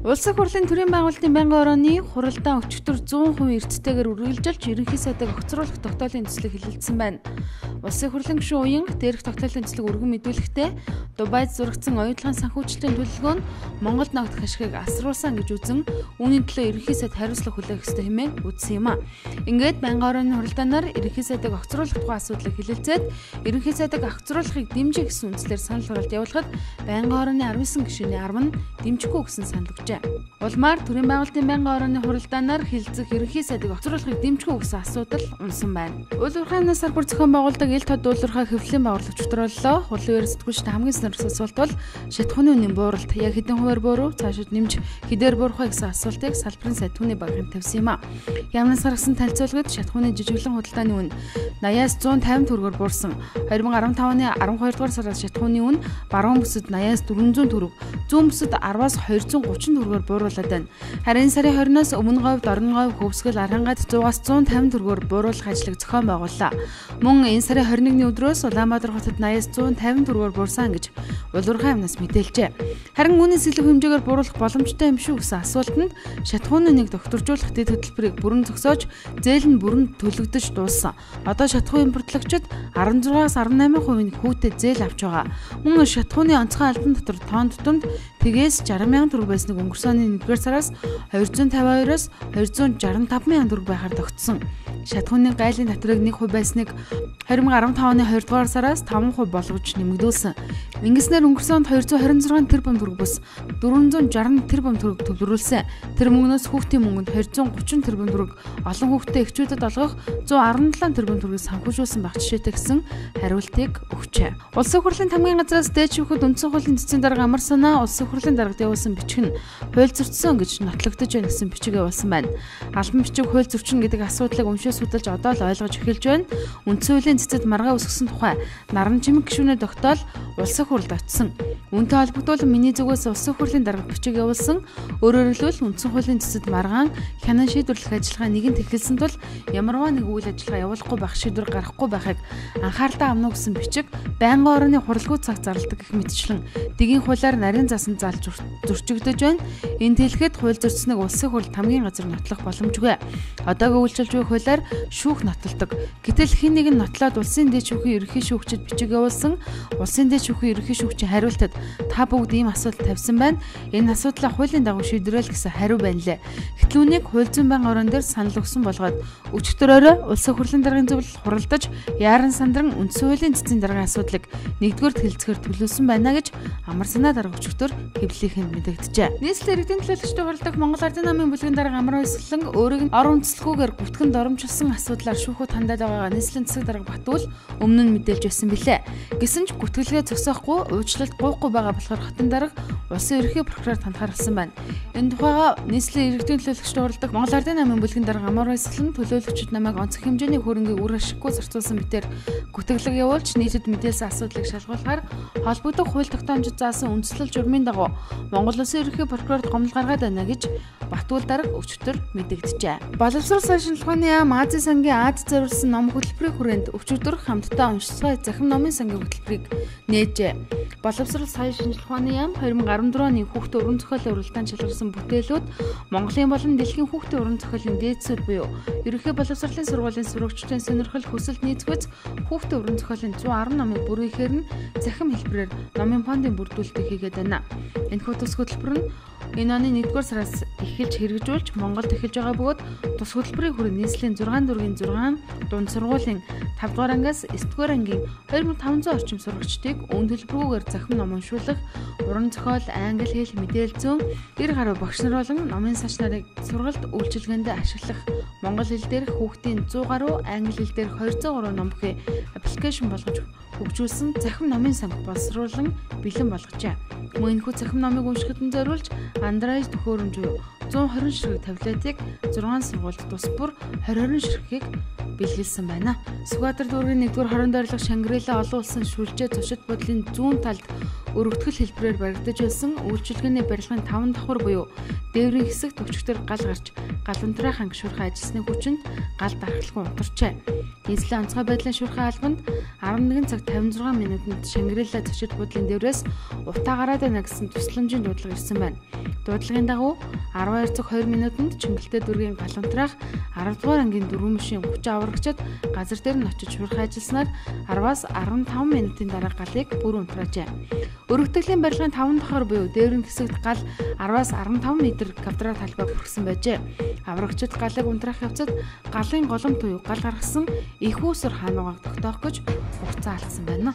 Улсын хурлын төрийн байгуулалтын байнгын орооны хуралдаан өчигдөр 100% эрсдэлтэйгээр үргэлжилж ерөнхий сайдыг огцруулах тогтоолын төслийг хэлэлцсэн байна. Улсын хурлын гишүүн уян дээрх тогтоолын төслийг өргөн мэдүүлэхдээ Дубайд зурагдсан оюутлагын санхүүжилтийн төлөвлөгөө нь Монголд ногдох ашигыг асруулсан гэж үзэн үүний төлөө ерөнхий сайд хариуцлага хүлээх ёстой хэмээн үзсэн юм а. Ингээд байнгын орооны хуралдаанаар ерөнхий сайдыг огцруулах тухай асуудлыг хэлэлцээд ерөнхий сайдыг огцруулахыг дэмжих гэсэн үндслээр санал хураалт явуулахад байнгын орооны 19 гишүүний 10 нь дэмжихгүй гэсэн санал өгчээ. Улмаар төрийн байгуулалтын байнгын орооны хуралдаанаар хилцэх ерөнхий сайдыг огцруулахыг дэмжихгүй гэсэн асуудал унсан байна. Уул уурхай амнаас сар бүр зохион байгуулдаг ил тод уул уурхай хэвлэлийн байгууллагч чөлөөллөө. Хурлын үеэр сэтгүүлчд хамгийн сонирхол асуулт бол шатхууны үнийн бууралт яг хэдэн хувиар буурав, цаашид нэмж хэдээр буурах вэ гэсэн асуултыг салбарын сайд түүний багийн тавьсан юм а. Ямнаас гаргасан танилцуулгад шатхууны жижиглэн худалдааны үн 80-аас 150 төгрөгөөр буурсан. 2015 оны 12 дугаар сараас шатхууны үн баруун бүсэд 80-аас 400 төгрөг, зүүн бүсэд 10-аас 230 төгрөгөөр бууруулад байна. Харин сарын 20-наас өмнө говьд орон говь хөвсгөл архангад 100-аас 150 төгрөгөөр бууруулах ажлыг зохион байгууллаа. Мөн энэ сарын 21-ний өдрөөс Улаанбаатар хотод 80-аас 150 төгрөгөөр буурсан гэж уул уурхай амнаас мэдээлжээ. Харин үүнээс илүү хэмжээгээр бууруулах боломжтой юм шүү гэсэн асуултанд шатхууны нэг докторжуулах дэд хөтөлбөрийг бүрэн зогсоож зээл нь бүрэн төлөгдөж дууссан. Одоо шатхуун импортлогчид 16-аас 18% хүүтэй зээл авч байгаа. Мөн шатхууны онцгой албан дотор тоон тутамд тгээс 60,000 төгрөг байсныг өнгөрсөн оны 1-р сараас 252-оос 265,000 төгрөг байхаар тогтсон. Шатхууны гайлын татрыг 1% байсныг 2015 оны 2-р сараас 5% болгож нэмэгдүүлсэн. Ингэснээр өнгөрсөн онд 226 тэрбум төгрөг бус 460 тэрбум төгрөг төвлөрүүлсэн. Тэр мөнгнөөс хүүхдийн мөнгөнд 230 тэрбум төгрөг, олон хүүхдтэй эхчүүдэд олгох 117 тэрбум төгрөгийг санхүүжүүлсэн байх жишээтэй гэсэн хариултыг өгчээ. Улсын хурлын тамгын газраас дээд шүүхэд үндсэн хуулийн цэцгийн дарга амар санаа улсын хурлын даргад явуулсан бичиг нь хууль зөрчсөн гэж нотлогдож байна гэсэн бичиг явуулсан байна. Албан бичиг хууль зөрчинө гэдэг асуудлыг уншиж судалж одоо л ойлгож эхэлж байна. Үндсэн хуулийн цэцэд маргаа үсгэсэн тухай наран чимэг гишүүний тогтоол улсын хурлд очсон. Үүнтэй холбогдуулан миний зүгээс улсын хурлын даргад бичиг явуулсан. Өөрөөр хэлбэл үндсэн хуулийн цэцэд маргаан хянан шийдвэрлэх ажиллагаа нэгэнт эхэлсэн тул ямарваа нэг үйл ажиллагаа явуулахгүй байх шийдвэр гаргахгүй байхыг анхаарлаа авна гэсэн бичиг байнгын орооны хуралгүй цаг зарладаг гэх мэтчлэн дэгийн хуулиар нарийн засан заалж зөрчигдөж байна. Энэ дэлгэхэд хууль зөрчснөг улсын хурал хамгийн газар нотлох боломжгүй. Одоогийн үйлчилж буй хуулиар шүүх нотолдог. Гэтэл хэн нэг нь нотлоод улсын дэд шүүхийн ерөнхий шүүгчид бичиг явуулсан. Улсын дэд шүүхийн ерөнхий шүүгчийн хариултад та бүгд ийм асуудал тавьсан байна. Энэ асуудлаа хуулийн дагуу шийдвэрлэх гэсэн хариу байна лээ. Гэтэл үүнийг хууль зүйн байнгын орон дээр санал өгсөн болгоод өчигдөрөөрөө улсын хурлын даргын зөвлөл хуралдаж яаран сандран үндсэн хуулийн цэцгийн даргын асуудлыг нэгдүгээр хэлцгээр төлөвлөсөн байна гэж амар санаа дарга өчигдөр хэвлэлийнхэнд мэдэгджээ. Нийслэл иргэдийн төлөөлөгчдөд хуралдах Монгол Ардын намын бүлгийн дарга амар баясгалан өөрийг нь орон үндэслэлгүйгээр бүтгэн доромжилсан асуудлаар шүүхүүд хандаад байгаагаа нийслэлийн засаг дарга Батүл өмнө нь мэдээлж байсан билээ. Гэсэн ч гүтгэлгээ зогсоохгүй уучлалт гуйхгүй байгаа болохоор хотын дарга улсын ерөнхий прокурорт хандхаарсан байна. Энэ тухайга нийслэлийн иргэдийн төлөөлөгчдөд хуралдах Монгол Ардын намын бүлгийн дарга амар баясгалан төлөөлөгчид намайг онцгой хэмжээний хөрөнгийг үр ашиггүй зарцуулсан мэтээр гүтгэлэг явуулж нийтэд мэдээлсэн асуудлыг шалгуулахаар холбогдох хууль тогтоомжид заасан үндслэл журмын дагуу Монгол Улсын ерөнхий прокурорт гомдол гаргаад байна гэж Батүл дарга өчигдөр мэдэгджээ. Боловсрол сайн шинжилгээний яам Азийн сангийн Аз зориулсан ном хөтөлбөрийн хүрээнд өчигдөр хамтдаа уншицгай захим номын сангийн хөтөлбөрийг нээжээ. Боловсрол сайн шинжилгээний яам 2014 оны хүүхдийн уран зохиолын уралдаанд шалгарсан бүтээлүүд Монголын болон дэлхийн хүүхдийн уран зохиолын дээд суурь буюу ерөнхий боловсролын сургуулийн сурагчдын сонирхол хүсэлт нийцгүйц хүүхдийн уран зохиолын 110 номыг бүрийхээр нь захим хэлбэрээр номын фондын бүрдүүлэлтийг хийгээд байна. Энэхүү тус хөтөлбөр нь энэ оны 1-р сараас эхэлж хэрэгжүүлж Монголд эхэлж байгаа бөгөөд тус хөтөлбөрийн хүрээнд нийслэлийн 6 дургийн 6 дунд сургуулийн 5-р ангиас 9-р ангийн 2500 орчим сурагчдыг өн төлбөргүйгээр захим ном уншуулах, уран зохиол, англи хэл, мэдээлэл зүйн 90 гаруй багш нар болон номын сач нарыг сургалт үйлчилгээнд ашиглах, монгол хэл дээрх хүүхдийн 100 гаруй, англи хэл дээрх 200 гаруй ном бүхий аппликейшн болгож хөгжүүлсэн захим номын санг боловсруулан бэлэн болгожээ. Мөн энэхүү захим номыг уншихад нь зориулж Android төхөөрөмж буюу 120 ширхэг таблетыг 6 сургуульд тус бүр 20 ширхгийг бэлгэлсэн байна. Сүхбаатар дүүргийн 1-р хорон дайрлах Шангрила олон улсын шүлжээ зочид бодлын зүүн талд өргөтгөл хэлбэрээр баригдаж байсан үйлчилгээний барилгын 5 давхар буюу дээврийн хэсэгт өчигдөр гал гарч гал унтраахын шуурхай ажилласны хүчинд гал дархлахгүй унтарчээ. Нийслэлийн онцгой байдлын шуурхай албанд 11 цаг 56 минутанд Шангрила зочид буудлын дээврээс утаа гараад байна гэсэн тусламжийн дуудлага ирсэн байна. Дуудлагын дагуу 12 цаг 20 минутанд Чингэлтэй дүүргийн гал унтраах 10 дугаар ангийн дөрвөн машин 30 аврагчид газар дээр нь очиж шуурхай ажилласнаар 10-аас 15 минутын дараа галыг бүр унтраажээ. Өргөтгөлийн барилгын 5 давхар буюу дээврийн хэсэгт гал 10-аас 15 м квадрат талбай бүрхсэн байжээ. Аврагчид галыг унтраах явцад галын голом туюу гал гаргасан их үүсвэр хаануугааг тогтоох гэж хугацаа алдсан байна.